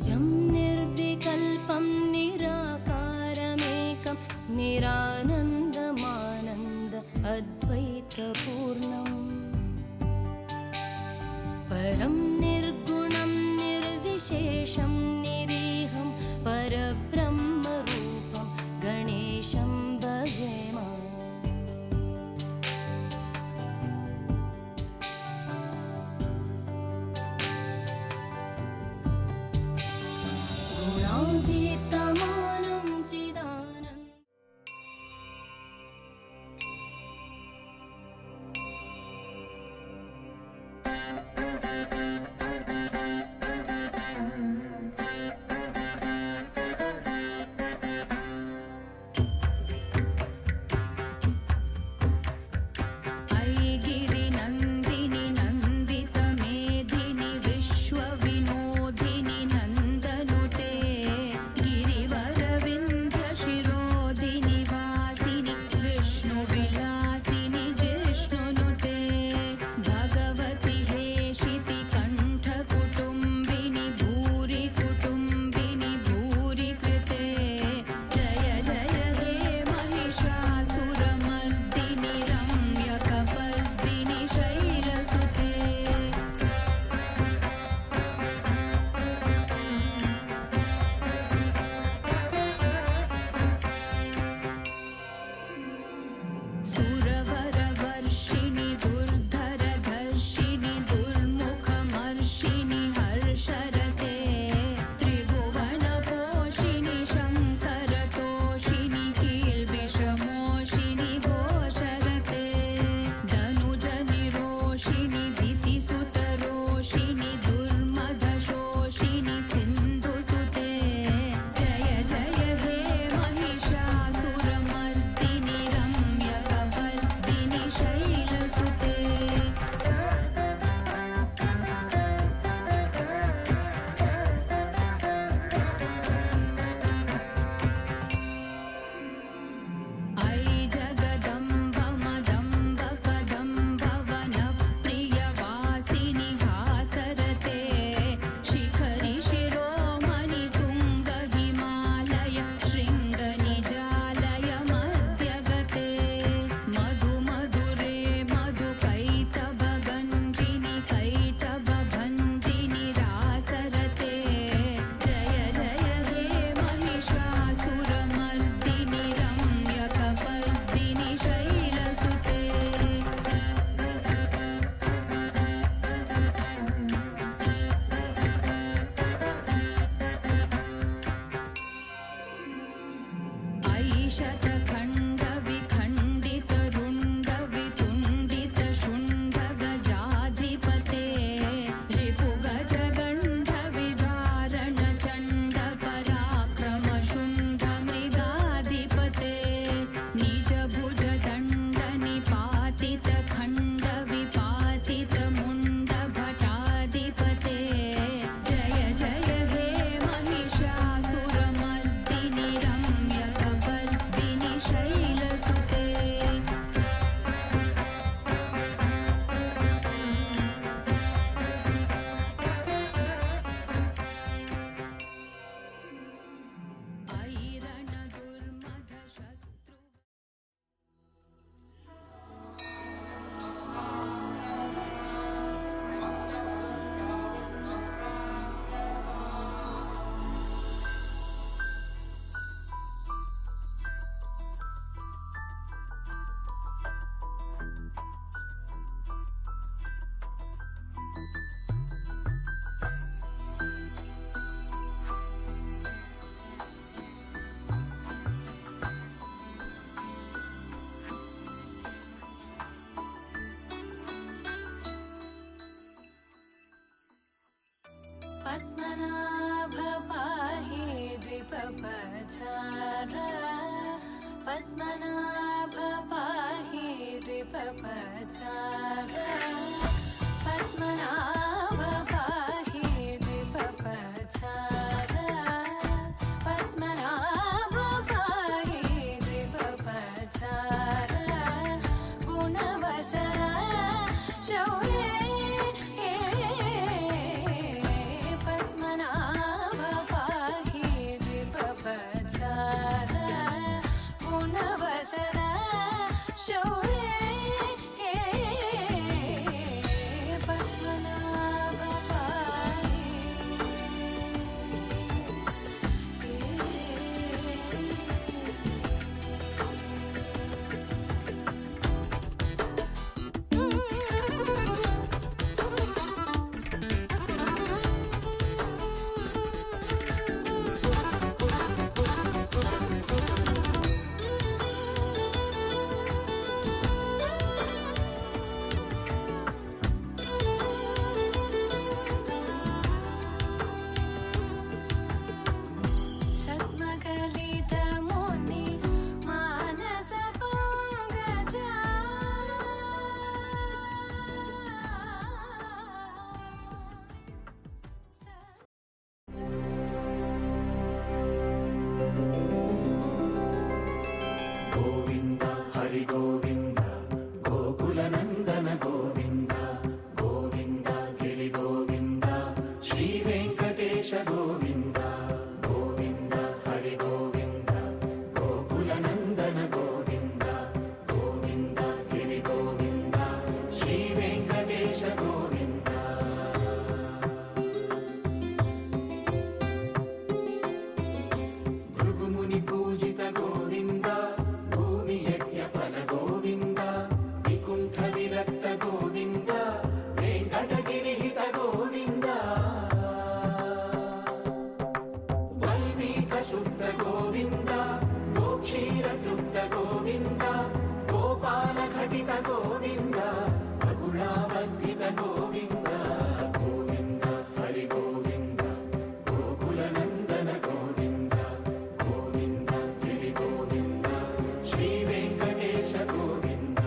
निरवध्यं निर्विकल्पं निराकारमेकं निरानन्दमानन्द अद्वैतपूर्णम् परं निर्गुणं निर्विशेषं निरीहं परब्रह्मरूपं गणेशं भजेम। गुणातीतमानं चिदानन्दम् गिरिनन्दिनि नन्दितमेधिनि विश्वविनोदिनि नन्दनुते गिरिवरविन्ध्यशिरोधिनि वासिनि विष्णुविलासिनि जिष्णुनुते भगवति हेशिति कण्ठकुटुम्बिनि भूरि कुटुम्बिनि भूरि कृते जय जय हे महिषासुरमर्दिनि रम्यकपर्दिनि शैलसुते सुरवरवर्षिणि दुर्धरधर्षिणि दुर्मुखमर्षिणि हर्षरते त्रिभुवनपोषिणि शङ्करतोषिणि कील्बिषमोषिणि घोषरते धनुजनिरोषिणि दितिसुतरोषिणि दुर्मदशोषिणि सिन्धुसुते जय जय हे महिषासुरमर्दिनि रम्यकपर्दिनि शैलसुते ऐ जगदम्ब मदम्ब कदम्ब वनप्रियवासिनि हासरते शिखरि शिरोमणि तुङ्ग हिमालय शृङ्गनिजालय मध्यगते मधुमधुरे मधुकैटभगञ्जिनि कैटभभञ्जिनि रासरते जय जय हे महिषासुरमर्दिनि रम्यकपर्दिनि शैलसुते ऐशतखण्डविखण्डितरुण्डवितुण्डितशुण्डगजाधिपते रिपुगजगण्डविदारणचण्डपराक्रमशुण्डमृगाधिपते निजभुजदण्डनिपातितखण्डविपातितमुण्डभटाधिपते जय जय हे महिषासुरमर्दिनि रम्यकपर्दिनि शैलसुते ऐरणदुर्मदशत्रु पद्मनाभ पाहि द्विपपचार पद्मनाभ पाहि द्विपपचार पद्मनाभ पाहि द्विपपचार पद्मनाभ पाहि द्विपपचार गुणवचन शौर्ये पद्मनाभ గోవింద హరి గోవింద గోకుల నందన గోవింద గోవింద గిరి గోవింద శ్రీ వెంకటేశ గోవింద గోవింద హరి గోవింద గోకుల నందన గోవింద గోవింద గిరి గోవింద శ్రీ వెంకటేశ గోవింద భృగుముని పూజిత గోవింద భూమి యజ్ఞ ఫల గోవింద వికుంఠ విరక్త గోవింద వెంకటగిరిహిత గోవింద వల్మీక శుద్ధ గోవింద గోక్షీర తృప్త గోవింద గోపాల ఘటిత గోవింద బహుళావర్ధిత గోవింద గోవింద హరి గోవింద గోకుల నందన గోవింద గోవింద గిరి గోవింద శ్రీ వెంకటేశ గోవింద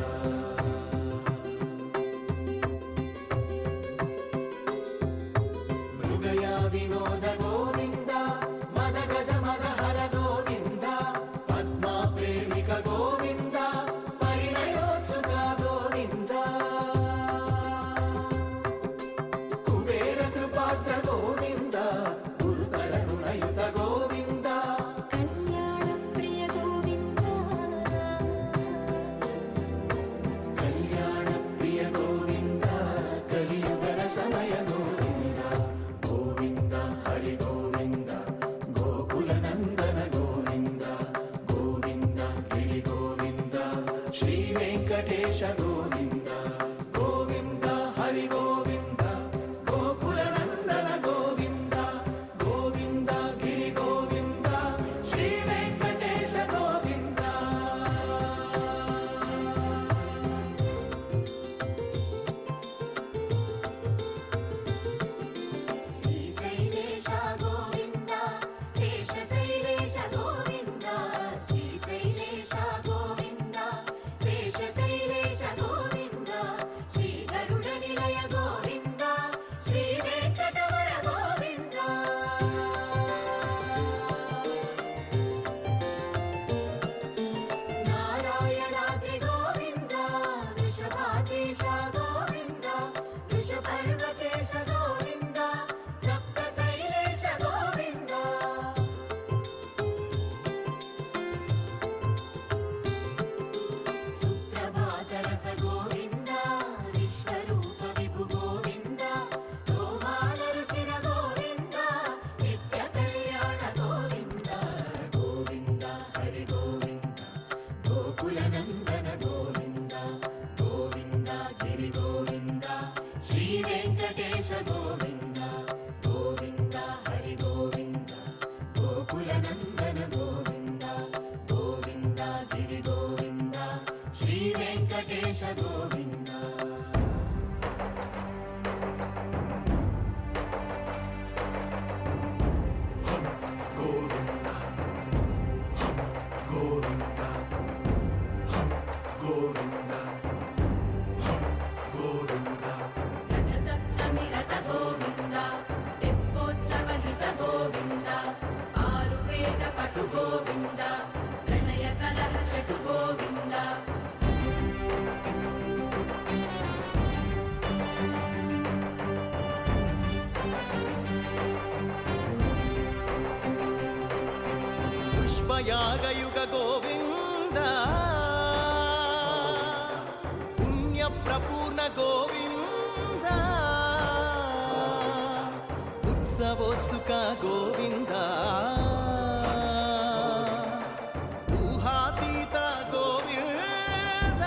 మృగయా వినోద గోవింద మద గజ మద హర గోవింద పద్మా ప్రేమిక గోవింద పరిణయోత్సుక గోవింద కుబేర కృపాత్ర గోవింద గురుతర రుణయుత గోవింద కళ్యాణ ప్రియ గోవింద కళ్యాణ ప్రియ గోవింద కలియుగ సమయ గోవింద గోవింద హరి గోవింద గోకుల నందన గోవింద గోవింద గిరి గోవింద శ్రీ వెంకటేశ గోవింద గోవింద హరి గోవింద గోకుల నందన గోవింద గోవింద గిరి గోవింద శ్రీ వెంకటేశ గోవింద శ్రీశైలేశ గోవింద శేషశైలేశ గోవింద శ్రీశైలేశ గోవింద శేషశైలేశ గోవింద శ్రీ గరుడ నిలయ గోవింద శ్రీ వెంకటవర గోవింద నారాయణాద్రి గోవింద వృషభాదేశ గోవింద వృషపర్వతేశ గోవింద సప్తశైలేశ గోవింద సుప్రభాతరస గోవింద విశ్వరూప విభు గోవింద గోమాల రుచిర గోవింద నిత్య కళ్యాణ గోవింద గోవింద హరి గోవింద గోకుల నందన గోవింద గోవింద గిరి గోవింద శ్రీ వెంకటేశ గోవింద గోవింద హరి గోవింద గోకుల నందన గోవింద గోవింద గిరి గోవింద శ్రీ వెంకటేశ గోవింద గోవింద గోవింద గోవింద గోవింద రథ సప్తమి రథ గోవింద తెప్పోత్సవ హిత గోవింద ఆరువేద పటు గోవింద ప్రణయ కలహ చటు గోవింద పుష్పయాగయుగ గోవింద పుణ్య ప్రపూర్ణ గోవింద ఉత్సవోత్సుక గోవింద ఊహాతీత గోవింద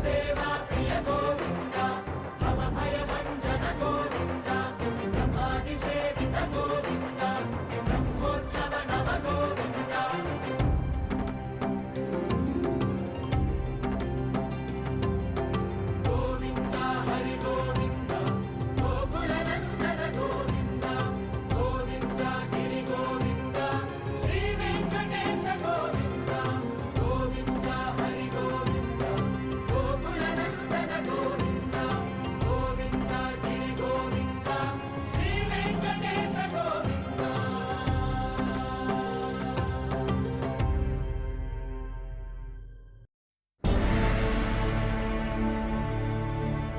సేవా ప్రియ గోవింద భవ భయ భంజన గోవింద బ్రహ్మాది సేవిత గోవింద బ్రహ్మోత్సవ నవ గోవింద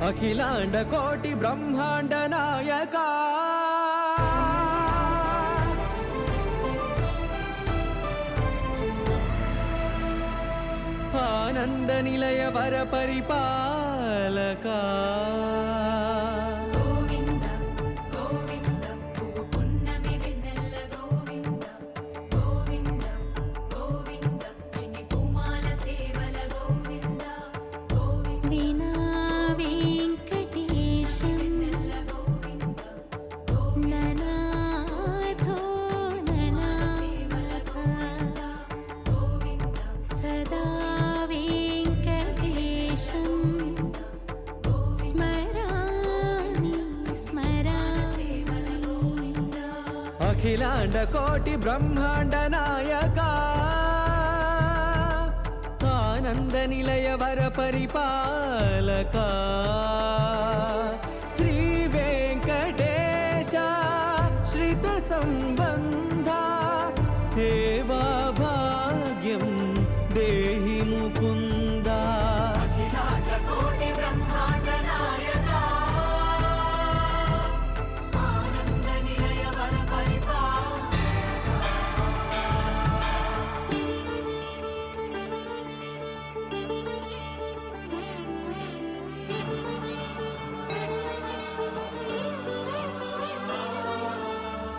అఖిలాండ కోటి బ్రహ్మాండ నాయక ఆనంద నిలయ వర పరిపాలక గోవింద గోవింద పువ్వు పున్నమి వెన్నెల గోవింద గోవింద గోవింద చిన్ని పూమాల సేవల గోవింద గోవింద వినా వెంకటేశం వెన్నెల గోవింద ననాథో ననా సేవల గోవింద గోవింద సదా వెంకటేశం స్మరామి స్మరామి అఖిలాండ కోటి బ్రహ్మాండ నాయక ఆనంద నిలయ వర పరిపాలక శ్రీ వెంకటేశ శ్రిత సంబంధ సేవా భాగ్యం దేహి ముకుంద అఖిలాండ కోటి బ్రహ్మాండ నాయక ఆనంద నిలయ వర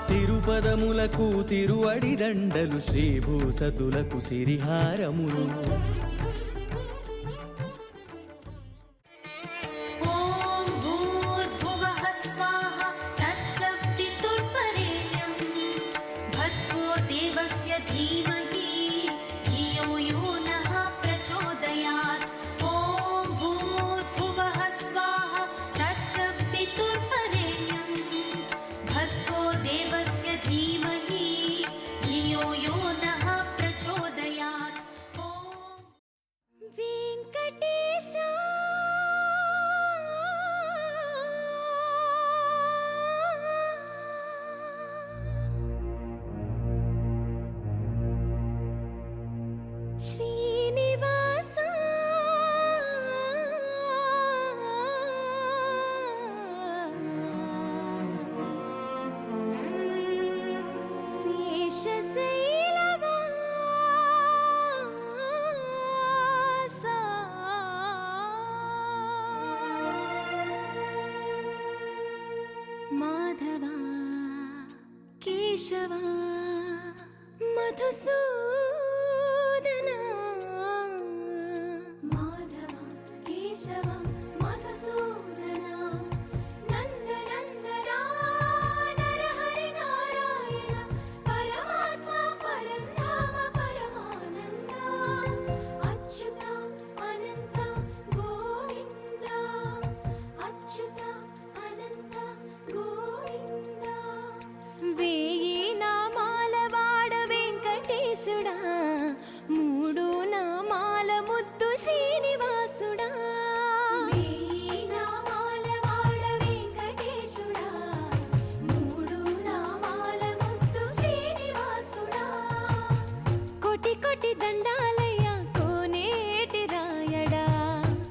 తిరుపదములకు తిరువడి దండలు శ్రీభూసతులకు సిరిహారములు ॐ भूर्भुवः स्वाहा तत्सवितुर्वरेण्यं भर्गो देवस्य धीमहि धियो यो नः प्रचोदयात् ॐ भूर्भुवः स्वाहा तत्सवितुर्वरेण्यं भर्गो देवस्य धीमहि धियो यो नः प्रचोदयात् ॐ वेङ्कटेश శ్రీనివాస శేషశైలవాస మాధవ కేశవ మధుసూదన మాధవ కేశవ మధుసూదన నందనందన నరహరి నారాయణ పరమాత్మ పరంధామ పరమానంద అచ్యుత అనంత గోవింద అచ్యుత అనంత గోవింద వేయి నామాల వాడ వెంకటేశుడా మూడు నామాల ముద్దు శ్రీనివాసుడా వేయి నామాల వాడ వెంకటేశుడా మూడు నామాల ముద్దు శ్రీనివాసుడా కోటి కోటి దండాలయ్య కోనేటి రాయడా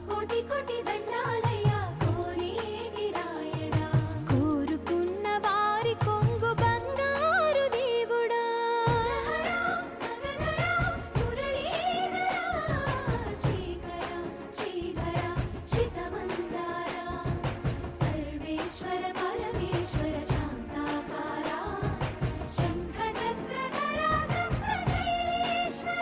కోటి కోటి దండాలయ్య కోనేటి రాయడా కోరుకున్న వారి కొంగు బంగారు దేవుడా శ్రీకర శ్రీధర శ్రితమందార సర్వేశ్వర పరమేశ్వర శాంతాకార శంఖ చక్రధర సప్తశైలేశ్వర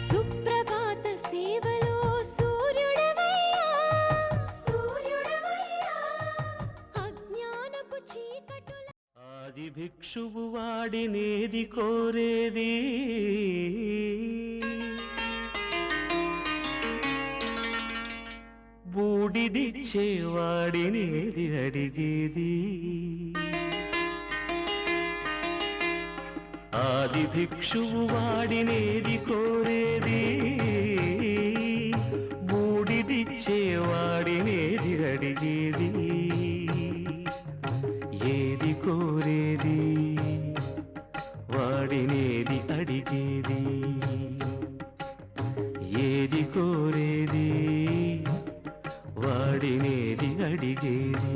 సుప్రభాత సేవలో సూర్యుడవయ్యా సూర్యుడవయ్యా అజ్ఞానపు చీకటుల ఆది భిక్షువు వాడినేది కోరేది బూడిదిచ్చేవాడినేది అడిగేది ఆది భిక్షువు వాడినేది కోరేది బూడిదిచ్చేవాడినేది ఇచ్చేవాడినేది అడిగేది ఏది కోరేది వాడినేది అడిగేది ఏది కోరేది వాడినేది అడిగేది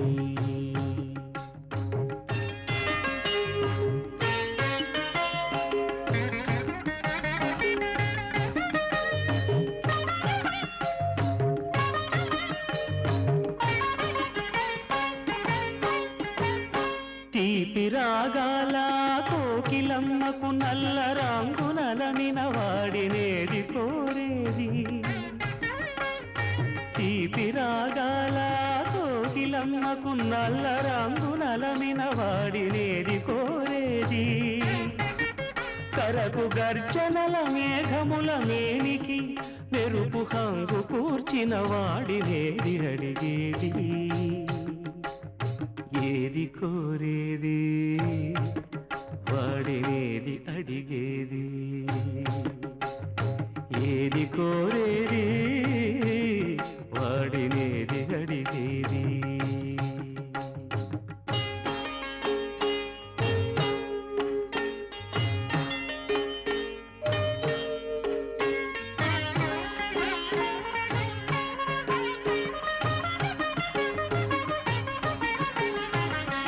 తీపి రాగాల కోకిలమ్మకు నల్ల రంగునలమిన వాడినేది కోరేది తీపి రాగాల కోకిలమ్మకు నల్ల రంగునలమిన వాడినేది కోరేది కరకు గర్జనల మేఘముల మేనికి మెరుపు హంగు కూర్చిన వాడినేది అడిగేది ఏది కోరేది వాడినేది అడిగేది ఏది కోరేది వాడినేది అడిగేది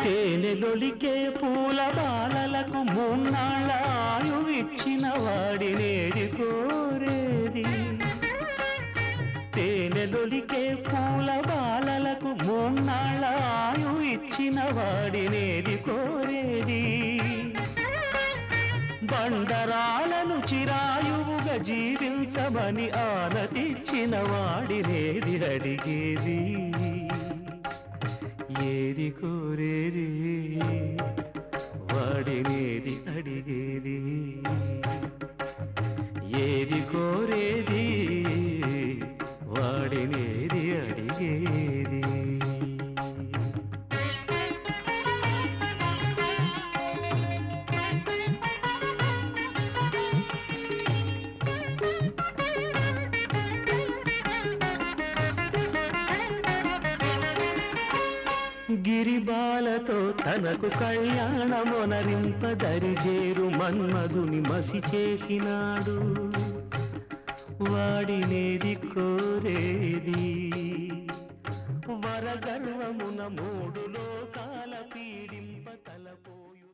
తేనెలొలికే పూల బాలలకు మూన్నాళ్ళ ఆయువిచ్చిన వాడినేది కోరేది తేనెలొలికే పూల బాలలకు మూన్నాళ్ళ ఆయువిచ్చిన వాడినేది కోరేది బండరాలను చిరాయువుగా జీవించమని ఆనతిచ్చిన వాడినేది అడిగేది ఏది కోరేది వాడినేది అడిగేది ఏది కోరేది వాడినేది అడిగేది గిరిబాలతో తనకు కళ్యాణమొనరింపదరిజేరు మన్మధుని మసి చేసినాడు వాడినేది కోరేది వరగర్వమున మూడు లోకాల పీడింప తలపోయు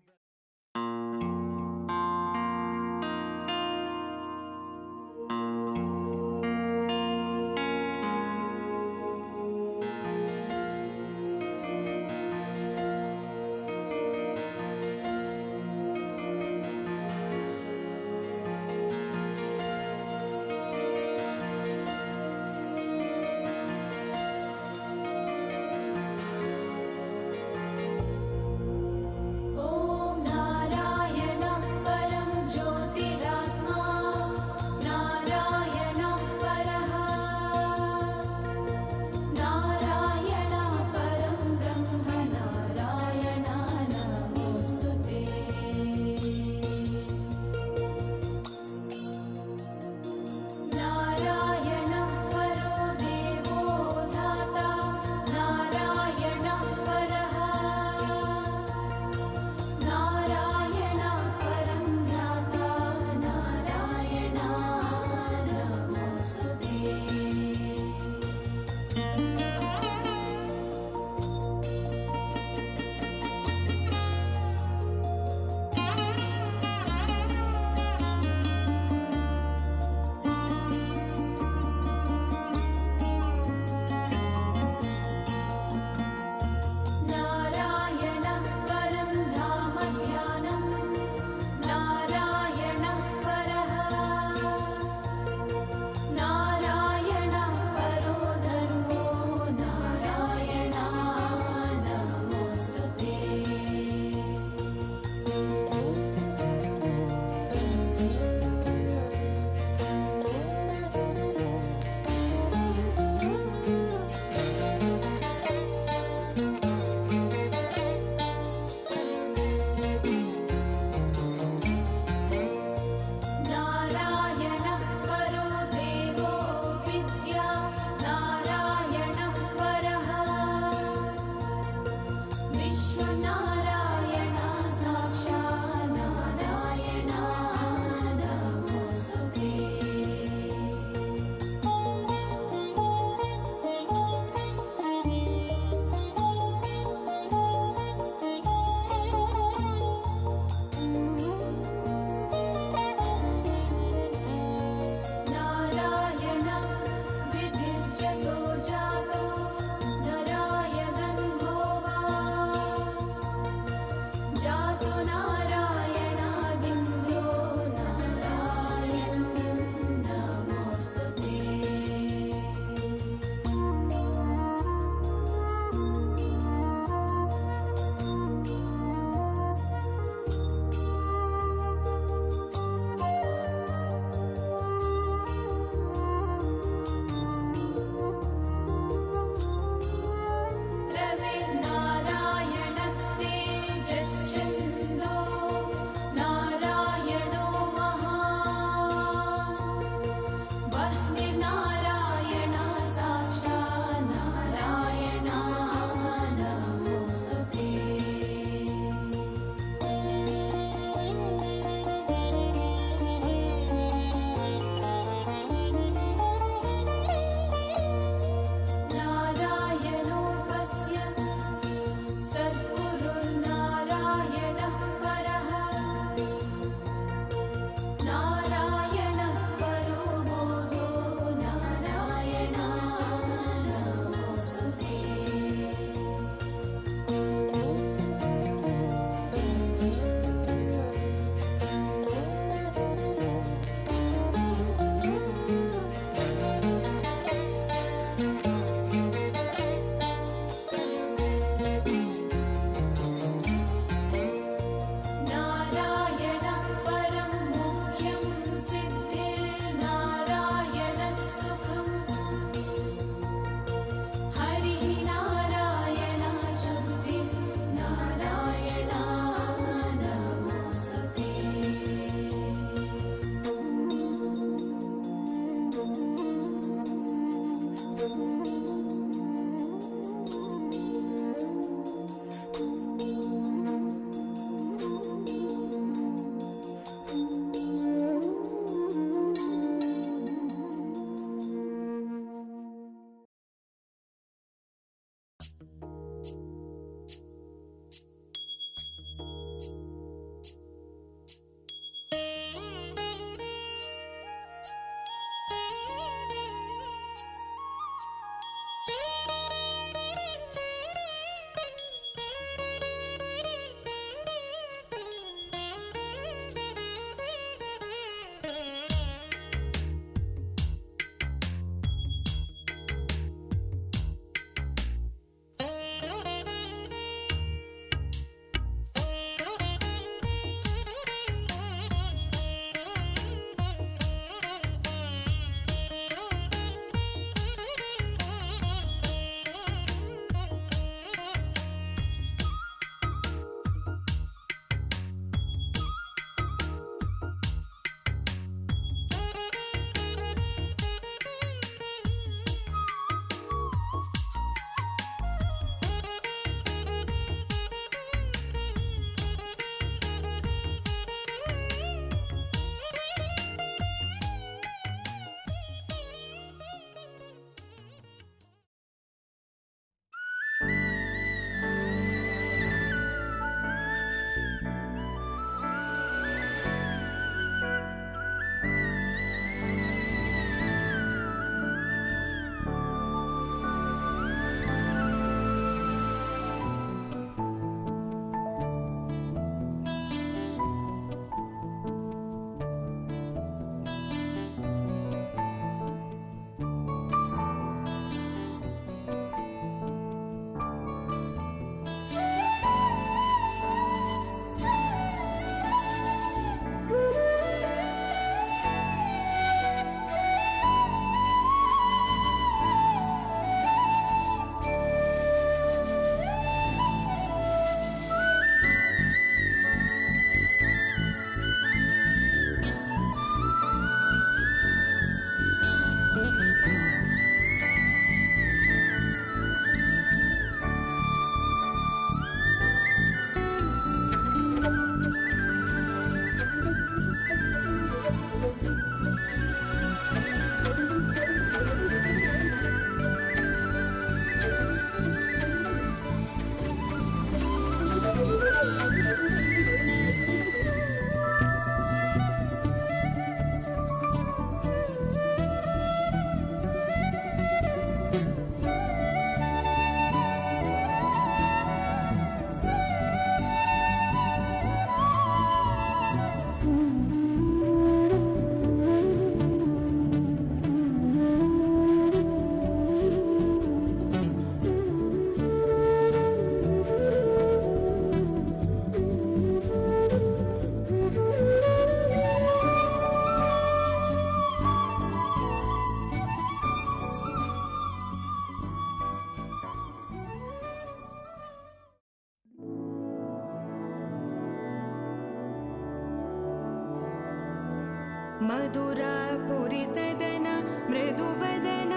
मधुरापुरि सदन मृदुवदन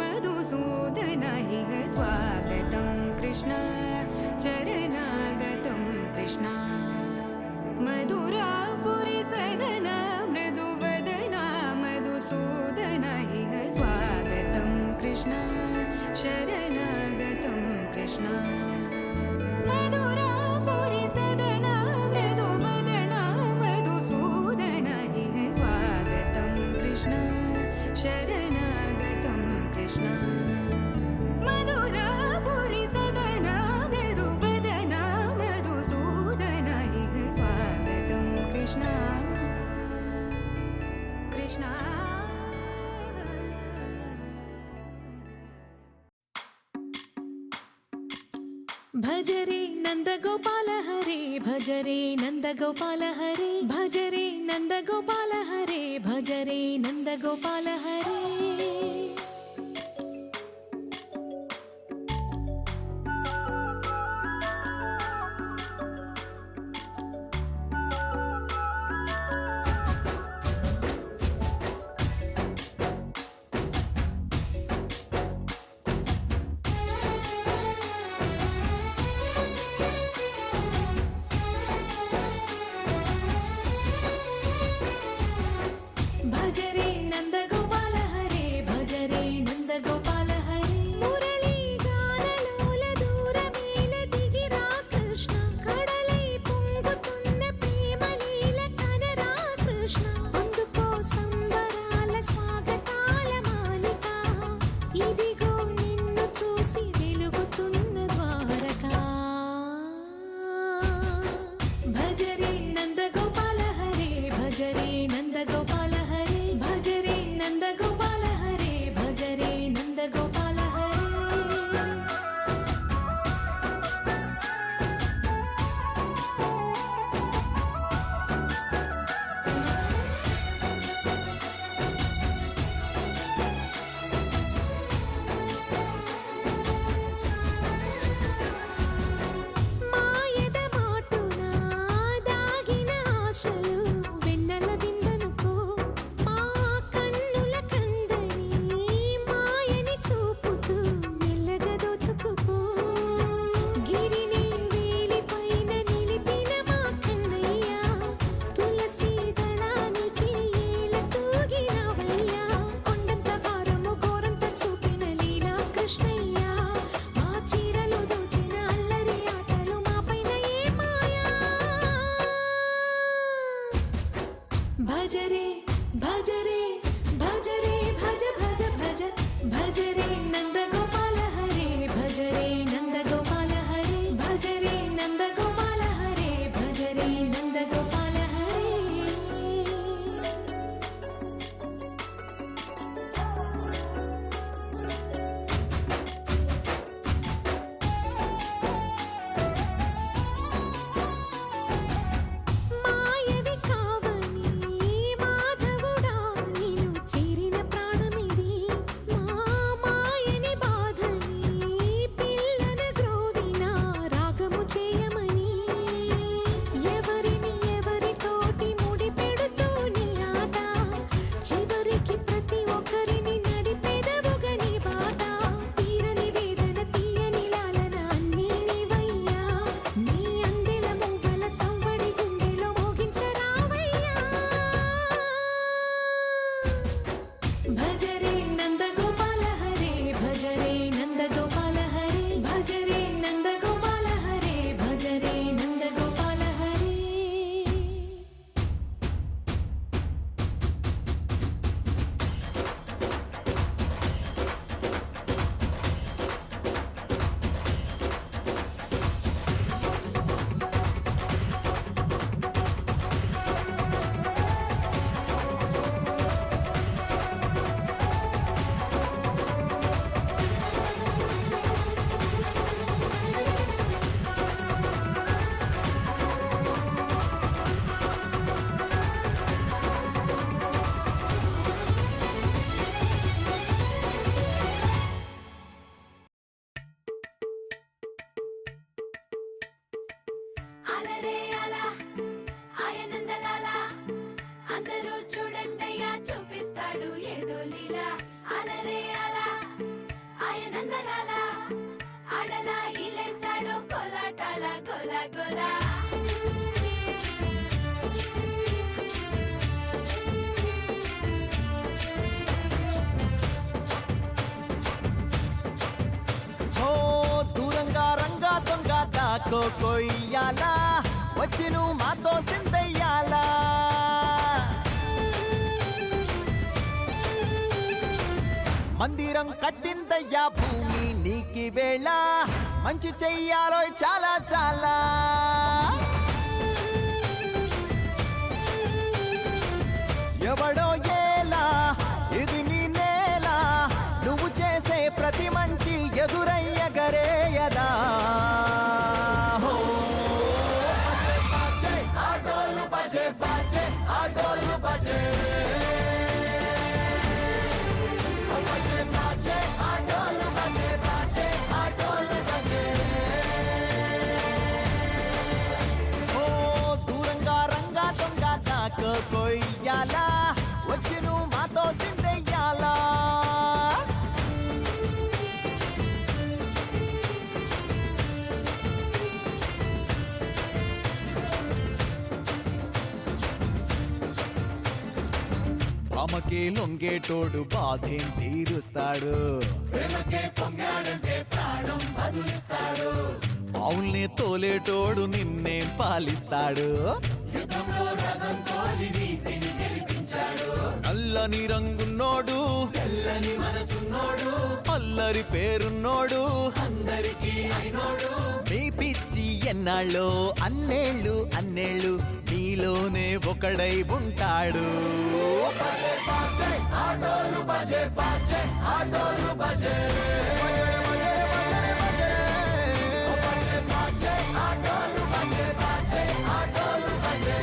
मधुसूदन इह स्वागतं कृष्ण चरणागतं कृष्ण मधुरापुरि सदन मृदुवदन मधुसूदन इह स्वागतं कृष्ण शरणागतं कृष्ण मधुरापुरि सदन मृदुवदन मधुसूदन इह स्वागतं कृष्ण शरणागतं कृष्ण मधुरापुरि सदन मृदुवदन मधुसूदन इह स्वागतं कृष्ण कृष्ण भज रे नंद गोपाल हरे भज रे नंद गोपाल हरे भज रे नंद गोपाल हरे भज रे नंद गोपाल हरे भज रे नंद गोपाल हरे भज रे नंद गोपाल हरे मुरली गानलोल दूरमेल दिगिरा कृष्ण कड़लै పొంగుతున్న ప్రేమలీల కనరా కృష్ణ అందుకో సంబరాల స్వాగతాల మాలిక ఇదిగో నిన్ను చూసి వెలుగుతున్న ద్వారకా भज रे नंद गोपाल हरे भज रे नंद गोपाल हरे भज रे नंद गोपाल हरे भज रे नंद गोपाल हरे మాయద మాటున దాగిన ఆశలు వెన్నెల విందనుకో మా కన్నుల కందని మాయని చూపుతూ మెల్లగా దోచుకుపో గిరిని వేలిపైన నిలిపిన మా కన్నయ్య తులసి దళానికి ఏల తూగినవయ్యా కొండంత భారము గోరంత చూపిన లీలా కృష్ణయ్య మా చీరలు దోచిన అల్లరి ఆటలు మా పైన ఏ మాయా లాలా ఆడలా ఇలేసాడు కోలాటాల గోల గోల ఓ దూరంగా రంగా దొంగ దాకో కొయ్యాలా వచ్చి నువ్వు మాతో సిందయ్యాలా మందిరం కట్టిందయ్యా భూమి నీకి వేళ మంచి చెయ్యాలో చాలా చాలా ఎవడో ఏలా ఇది నీ నేల నువ్వు చేసే ప్రతి మంచి ఎదురయ్యగరేయదా హో బజే ఆటోలు బజే బజే ఆటోలు బజే బజే బజే ఆటోలు బజే బజే ఆటోలు బజే ఓ దూరంగా రంగా దొంగ దాకో కొయ్యాలా వచ్చి నువ్వు మాతో సిందెయ్యాలా అమ్మకే లొంగేటోడు బాధేం తీరుస్తాడు ప్రేమకే పొంగాడంటే ప్రాణం బదులిస్తాడు పావుల్ని తోలేటోడు నిన్నేం పాలిస్తాడు యుద్ధంలో రథం తోలి నీతిని గెలిపించాడు అల్లని రంగున్నోడు తెల్లని మనసున్నోడు అల్లరి పేరున్నోడు అందరికీ అయినోడు మీ పిచ్చి ఎన్నాళ్ళో అన్నేళ్ళు అన్నేళ్ళు నీలోనే ఒకడై ఉంటాడు బజే బజే ఆటోలు బజే బజే ఆటోలు బజే బజే బజే ఆటోలు బజే బజే ఆటోలు బజే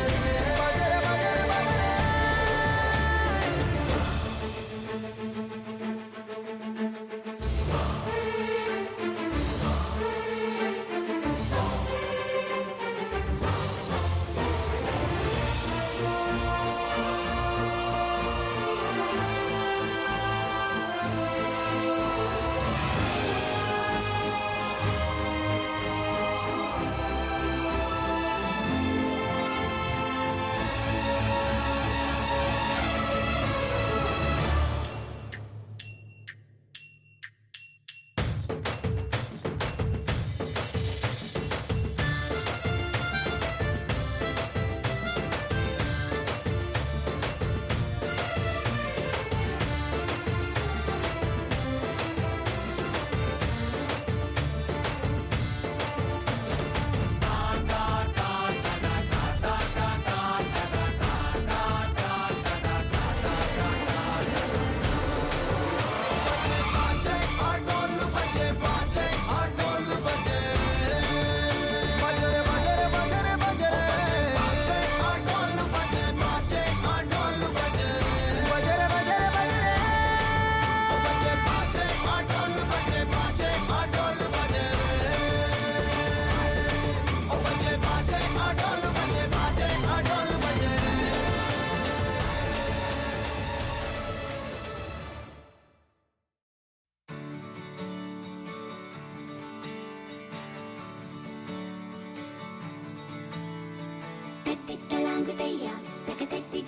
తళాంగుతయ్య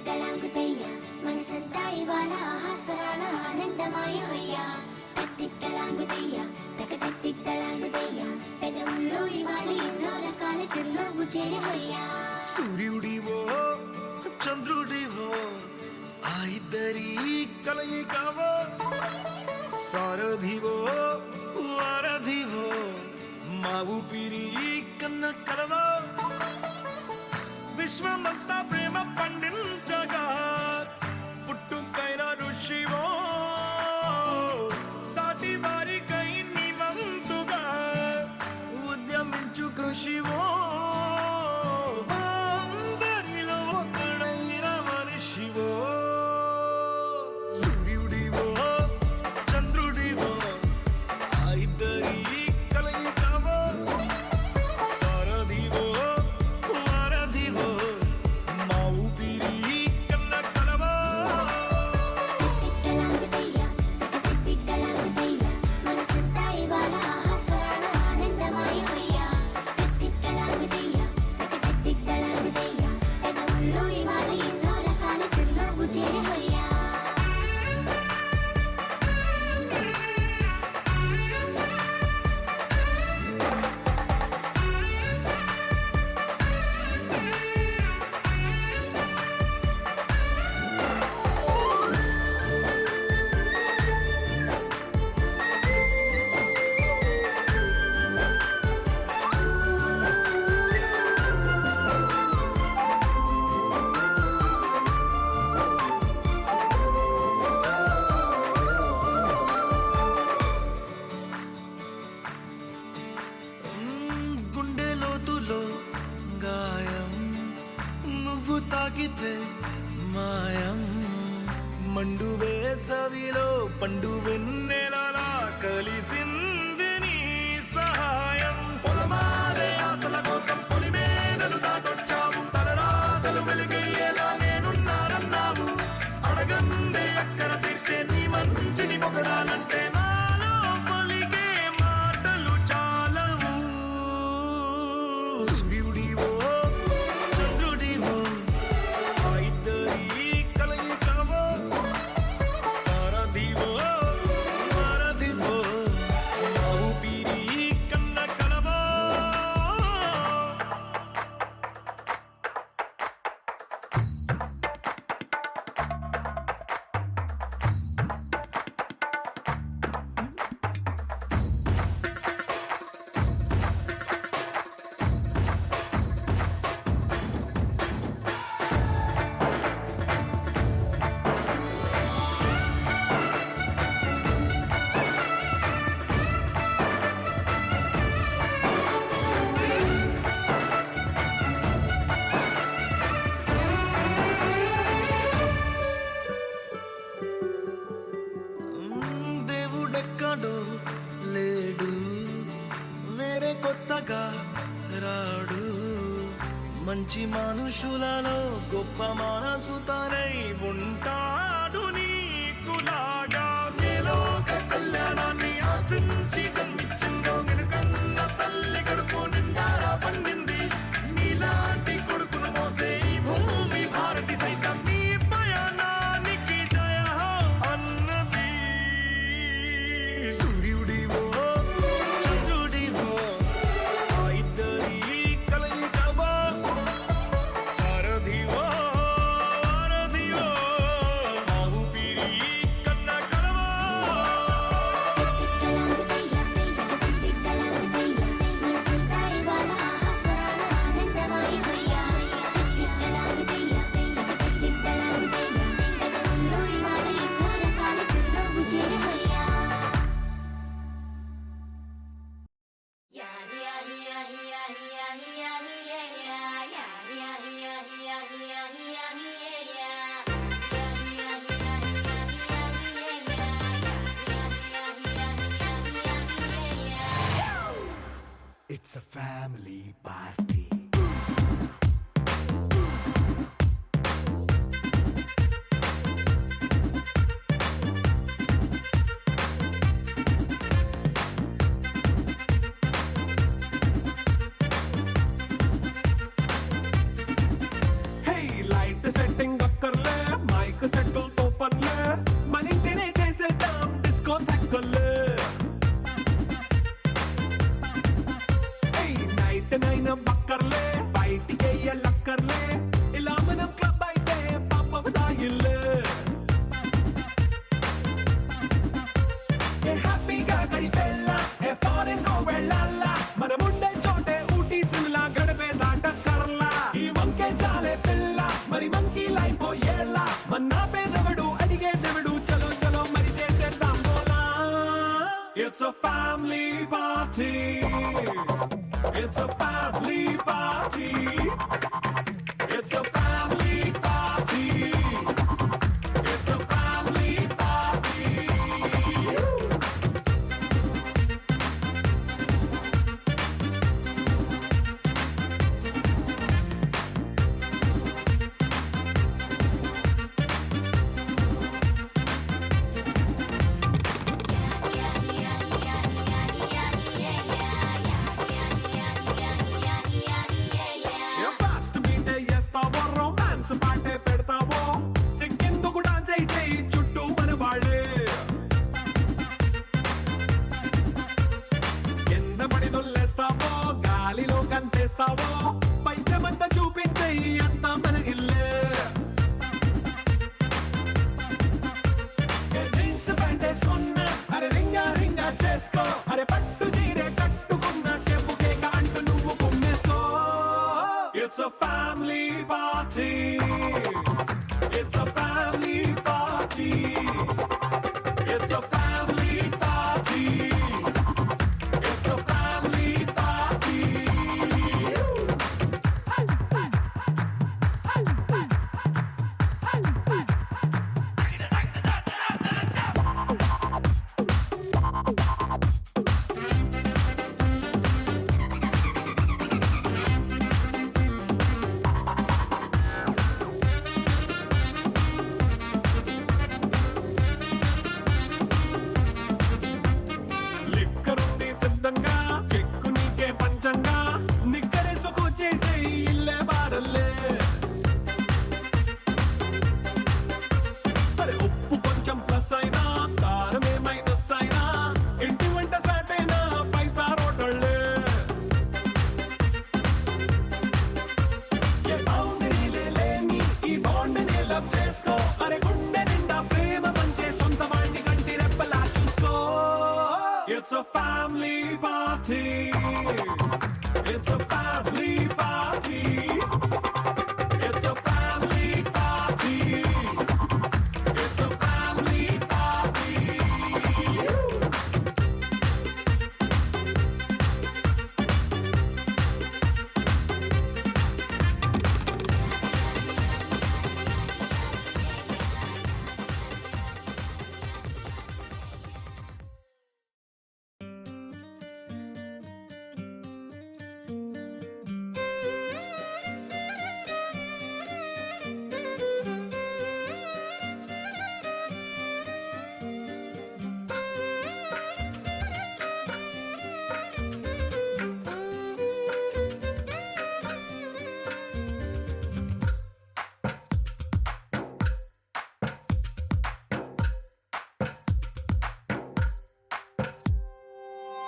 తళాంగుతయ్య మనసంతా ఇవాళ ఆహాస్వరాల ఆనందమాయ హొయ్యా తళాంగుతయ్య తళాంగుతయ్య పెదవుల్లో ఇవాళ ఎన్నో రకాల చిరునవ్వు చేరి హొయ్యా సూర్యుడివో చంద్రుడివో ఆ ఇద్దరి కలయికవో సారథివో వారధివో మా ఊపిరి కన్న కలవో విశ్వమంతా ప్రేమ పండించగా పుట్టుకైన ఋషివో సాటి వారికై నివంతుగా ఉద్యమించు కృషివో అందరిలో ఒకడైన మనిషివో సూర్యుడివో చంద్రుడివో ఆ ఇద్దరి కలయికవో సారథివో వారధివో నువ్వు తాకితే మాయం మండు వేసవిలో పండు వెన్నెలలా కలిసింది నీ సహాయం పొలమారే ఆశల కోసం పొలిమేనలు దాటొచ్చావు తలరాతలు వెలిగయ్యేలా నేనున్నానన్నావు అడగందే అక్కర తీర్చే నీ మంచిని పొగడాలంటే నాలో పలికే మాటలు చాలవు సూర్యుడివో చంద్రుడివో ఆ ఇద్దరి కలయికవో సారథివో వారధివో నా ఊపిరి కన్న కలవో దేవుడెక్కడో లేడు వేరే కొత్తగా రాడు మంచి మనుషులలో గొప్ప మనసు తనై ఉంటాడు నీకులాగా మేలోక కళ్యాణాన్ని ఆశించి జన్మించిందో నిన్నుకన్న తల్లి కడుపు నిండారా పండింది నీలాంటి కొడుకును మోసే ఈ భూమి భారతి సైతం నీ పయనానికి జయ హో అన్నది సూర్యుడివో చంద్రుడివో ఆ ఇద్దరి కలయికవో సారథివో వారధివో నా ఊపిరి కన్న కలవో మనసంతా ఇవాళ ఆస్వరాల ఆనందమయ హొయ్యా గగనంలో ఇవాళ ఎన్నో రకాల చిరునవ్వు చేరి హొయ్యా It's a family party. హే లైట్ సెట్టింగ్ అక్కర్లే మైక్ సెట్టుల్ తో పనిలే మన ఇంటినే చేసేద్దాం డిస్కో థక్కర్లే హే నైట్ నైన్ బక్కర్లే బయటికి లక్కర్లే ఇలా మనం క్లబ్ అయితే పాప దాయిల్లే ఏ హ్యాపీగా గడిపెళ్ళ ఏ ఫారెన్ కో వెళ్ళాల మన ముండే చోటే ఊటీ సిమ్లా గడిపే దాటక్కర్లా ఈ వంకే చాలే పిల్ల మరి మంకీ లైఫ్ ఏళ్ళ మన్నా పేదవడు అడిగే దేవుడు చలో చలో మరి చేసేద్దాం బోలా it's a family party it's a family party it's a family party it's a family party fast మీటే చేస్తావో రొమాన్స్ పాటే పెడతావో సిక్కిందుకు డాన్స్ అయి చేయి చుట్టూ మన వాళ్ళే కింద పడి దొల్లేస్తావో గాలిలో కంటేస్తావో పైచమంతా చూపించేయి అంతా మన ఇల్లే జీన్స్ ప్యాంట్ వేసుకున్నా అరే రింగా రింగా చేసుకో అరే పట్టు చీరే కట్టుకున్న చెప్పు కేక అంటూ నువ్వు కుమ్మేసుకో it's a family party it's a family party it's a family party it's a family party It's a family party. It's a family party. It's a family party.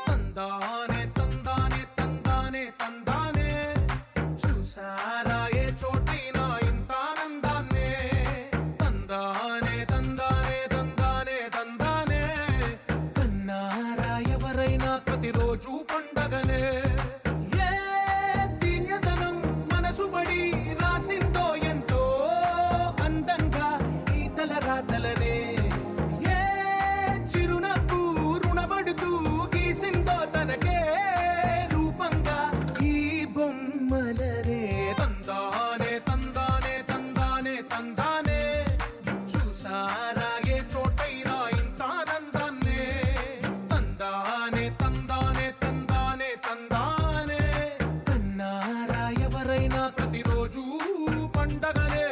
తందానే తందానే తందానే తందానే చూసారా ఏ చోటైనా ఇంత ఆనందాన్నే తందానే తందానే తందానే తందానే కన్నారా ఎవరైనా ప్రతిరోజు పండగనే ఏ తీయదనం మనసు పడి రాసిందో ఎంతో అందంగా ఈ తలరాతలనే ఏ చిరునవ్వు రుణపడుతూ గీసిందో తనకే రూపంగా ఈ బొమ్మలనే తందానే తందానే తందానే తందానే చూసారా ఏ చోటైనా ఇంత ఆనందాన్నే తందానే తందానే తందానే తందానే కన్నారా ఎవరైనా ప్రతిరోజు పండగనే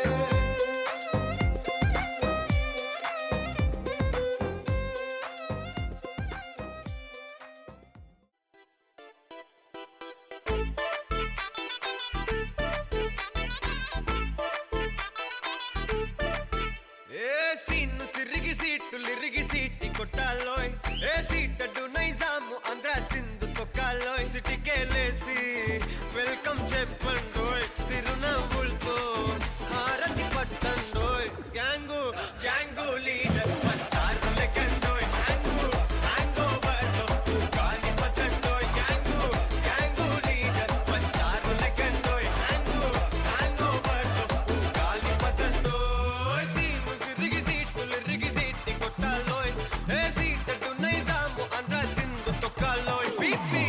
ఏ సీన్ను సిరిగి సీటు లిరిగి సీటి కొట్టాలోయ్ ఏ సీటడ్డు నైజాము ఆంధ్ర సింధు తొక్కాలోయ్ సిటీకేలేసి వెల్కమ్ చెప్పండోయ్ సిరునవ్వులతో హారతి పట్టండోయ్ గ్యాంగు గ్యాంగు లీడర్ పంచారు లెక్కండోయ్ హ్యాంగు హ్యాంగ్ ఓవర్లో గాలి పట్టండోయ్ గ్యాంగు గ్యాంగు లీడర్ పంచారు లెక్కండోయ్ హ్యాంగు హ్యాంగ్ ఓవర్లో గాలి పట్టండోయ్ సీను సిరిగి సీటు లిరిగి సీటి కొట్టాలోయ్ ఏ సీటడ్డు నైజాము ఆంధ్ర సింధు తొక్కాలోయ్ పీపీ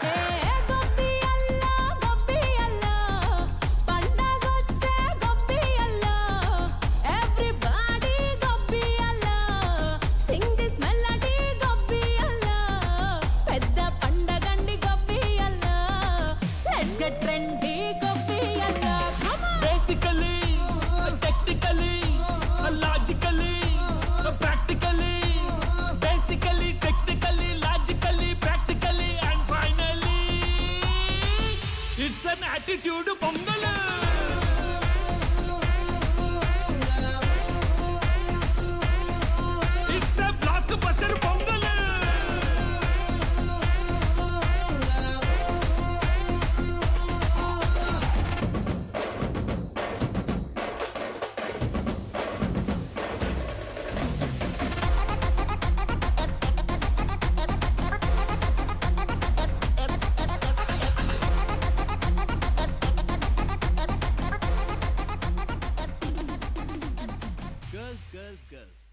ఏ గొబ్బియల్ల గొబ్బియల్ల పండగొచ్చే గొబ్బియల్ల ఎవ్రీబడీ గొబ్బియల్ల సింగ్ దిస్ మెలడీ గొబ్బియల్ల పెద్ద పండగండి గొబ్బియల్ల లెట్స్ గెట్ ట్రెండీ గొబ్బియల్ల come on Basically, technically, logically, practically. Basically, technically, logically, practically, and finally, it's an attitude pongal. It's a blockbuster pongal. girls, girls, girls.